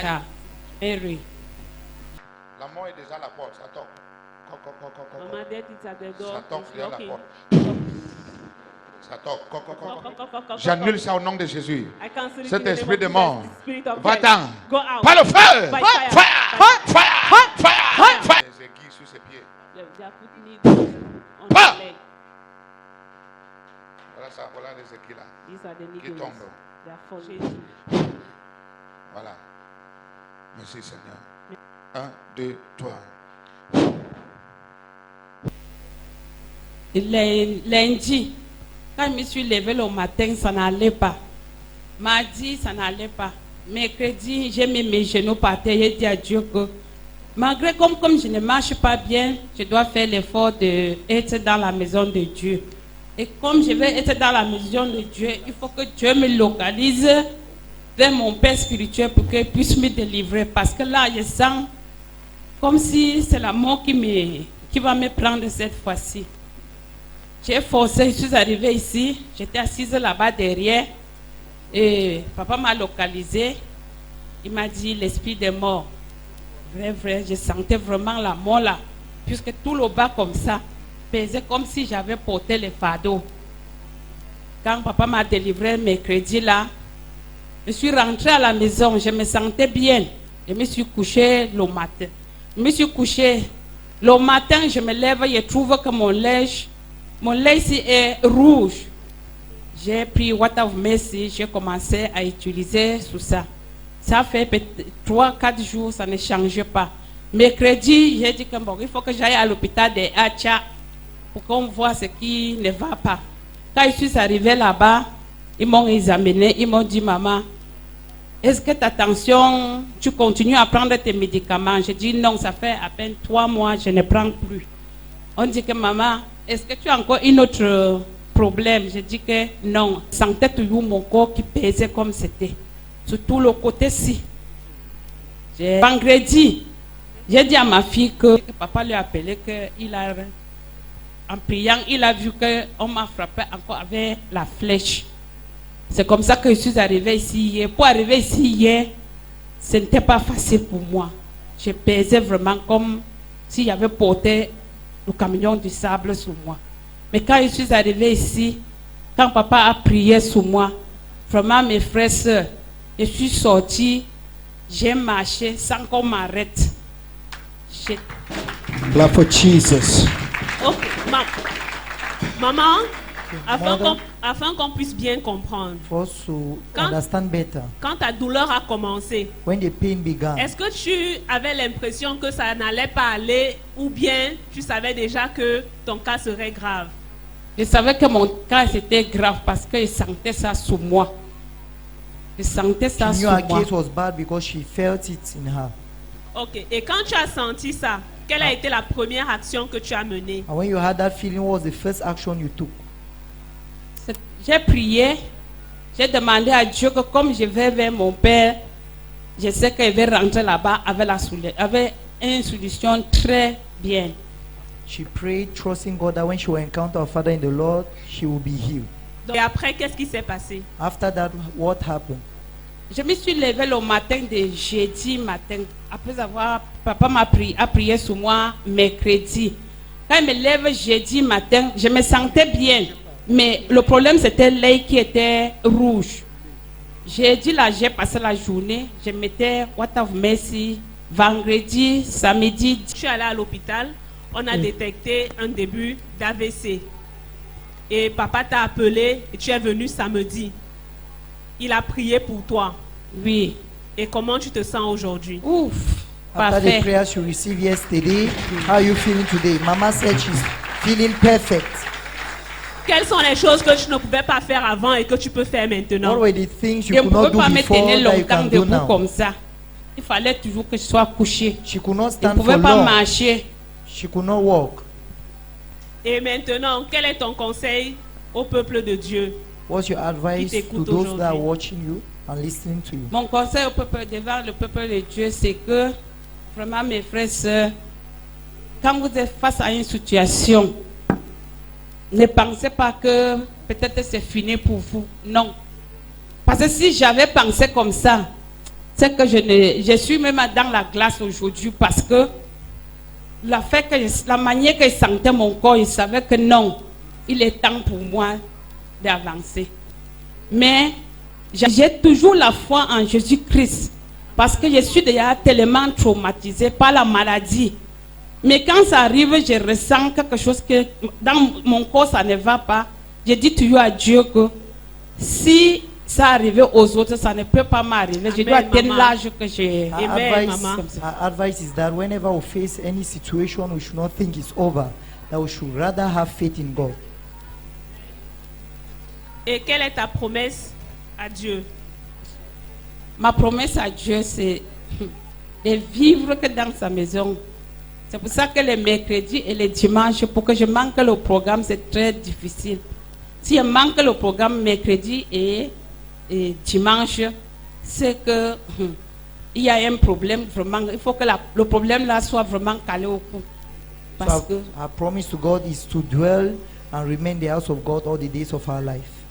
ça. Mary. La mort est déjà à la porte, ça toque. Maman death is at the door. Ça toque It's derrière la knocking. porte. Ça toque. J'annule ça au nom de Jésus. I cancel it Cet in the name esprit of de Jesus. mort, Spirit of death. va-t'en. Go out. Par le feu. By Fire. fire. Fire. Les aiguilles sur ses pieds. They are putting needles on Pa! the leg. Voilà ça, voilà les aiguilles là. These are the Qui needles. tombent. They are falling. Voilà. Merci Seigneur. 1, 2, 3. Lundi, quand je me suis levée le matin, ça n'allait pas. Mardi, ça n'allait pas. Mercredi, j'ai mis mes genoux par terre. J'ai dit à Dieu que, malgré comme je ne marche pas bien, je dois faire l'effort d'être dans la maison de Dieu. Et comme je vais être dans la maison de Dieu, il faut que Dieu me localise vers mon Père spirituel pour qu'il puisse me délivrer. Parce que là, je sens comme si c'est la mort qui va me prendre cette fois-ci. J'ai forcé, je suis arrivée ici, j'étais assise là-bas derrière et papa m'a localisé. Il m'a dit l'esprit des morts. Vrai, je sentais vraiment la mort là, puisque tout le bas comme ça pesait comme si j'avais porté les fardeaux. Quand papa m'a délivré mercredi là, je suis rentrée à la maison, je me sentais bien. Je me suis couchée le matin. Je me suis couchée. Le matin, je me lève et je trouve que mon linge ici est rouge. J'ai pris Water of Mercy, j'ai commencé à utiliser tout ça. Ça fait 3-4 jours, ça ne change pas. Mercredi, j'ai dit que bon, il faut que j'aille à l'hôpital de Hacha pour qu'on voit ce qui ne va pas. Quand je suis arrivée là-bas, ils m'ont examiné, ils m'ont dit, maman, est-ce que ta tension, tu continues à prendre tes médicaments? J'ai dit non, ça fait à peine 3 mois, je ne prends plus. On dit que maman, est-ce que tu as encore un autre problème? J'ai dit que non. Je sentais toujours mon corps qui pesait comme c'était. Surtout le côté-ci. Vendredi, j'ai dit à ma fille que papa lui a appelé en priant, il a vu qu'on m'a frappé encore avec la flèche. C'est comme ça que je suis arrivée ici hier. Pour arriver ici hier, ce n'était pas facile pour moi. Je pesais vraiment comme si j'avais porté le camion du sable sur moi. Mais quand je suis arrivée ici, quand papa a prié sur moi, vraiment mes frères et sœurs, je suis sortie, j'ai marché sans qu'on m'arrête. Clap for Jesus. Ok, maman, afin qu'on puisse bien comprendre, For us to understand better, quand ta douleur a commencé, when the pain began, est-ce que tu avais l'impression que ça n'allait pas aller ou bien tu savais déjà que ton cas serait grave? Je savais que mon cas c'était grave parce que je sentais ça sur moi. Je sentais ça she knew sur her moi. case was bad because she felt it in her. Ok, et quand tu as senti ça, quelle a été la première action que tu as menée? And when you had that feeling, what was the first action you took? J'ai prié, j'ai demandé à Dieu que comme je vais vers mon Père, je sais qu'il va rentrer là-bas avec une solution très bien. She prayed, trusting God that when she will encounter her Father in the Lord, she will be healed. Et après, qu'est-ce qui s'est passé? After that, what happened? Je me suis levée le matin de jeudi matin, après avoir, papa a prié sur moi mercredi. Quand il me lève jeudi matin, je me sentais bien. Mais le problème, c'était l'œil qui était rouge. J'ai dit là, j'ai passé la journée, je mettais What of Mercy, vendredi, samedi. Je suis allée à l'hôpital, on a détecté un début d'AVC. Et papa t'a appelé et tu es venu samedi. Il a prié pour toi. Oui. Et comment tu te sens aujourd'hui? Ouf, After the parfait. prayers you received yesterday, how are you feeling today? Mama said she's feeling perfect. Quelles sont les choses que tu ne pouvais pas faire avant et que tu peux faire maintenant? What were the things Je you ne could not pouvais do pas me before tenir that you longtemps can do debout now? comme ça. Il fallait toujours que je sois couché. She could not Je ne stand for pouvais pas long. marcher. She could not walk. Et maintenant, quel est ton conseil au peuple de Dieu? What's your advice to t'écoute those that are aujourd'hui? watching you and listening to you? Mon conseil au peuple, devant le peuple de Dieu, c'est que vraiment mes frères et sœurs, quand vous êtes face à une situation, ne pensez pas que peut-être c'est fini pour vous. Non. Parce que si j'avais pensé comme ça, c'est que je suis même dans la glace aujourd'hui parce que la manière que je sentais mon corps, je savais que non, il est temps pour moi d'avancer. Mais j'ai toujours la foi en Jésus-Christ parce que je suis déjà tellement traumatisée par la maladie. Mais quand ça arrive, je ressens quelque chose que dans mon corps, ça ne va pas. Je dis toujours à Dieu que si ça arrivait aux autres, ça ne peut pas m'arriver. Je dois atteindre l'âge que j'ai. Amen, maman. Our advice is that whenever we face any situation, we should not think it's over. That we should rather have faith in God. Et quelle est ta promesse à Dieu? Ma promesse à Dieu, c'est de vivre que dans sa maison. C'est pour ça que les mercredis et les dimanches, pour que je manque le programme, c'est très difficile. Si je manque le programme mercredi et dimanche, c'est que il y a un problème vraiment. Il faut que le problème là soit vraiment calé au cou. Parce So our promise to God is to dwell and remain in the house of God all the days of our life.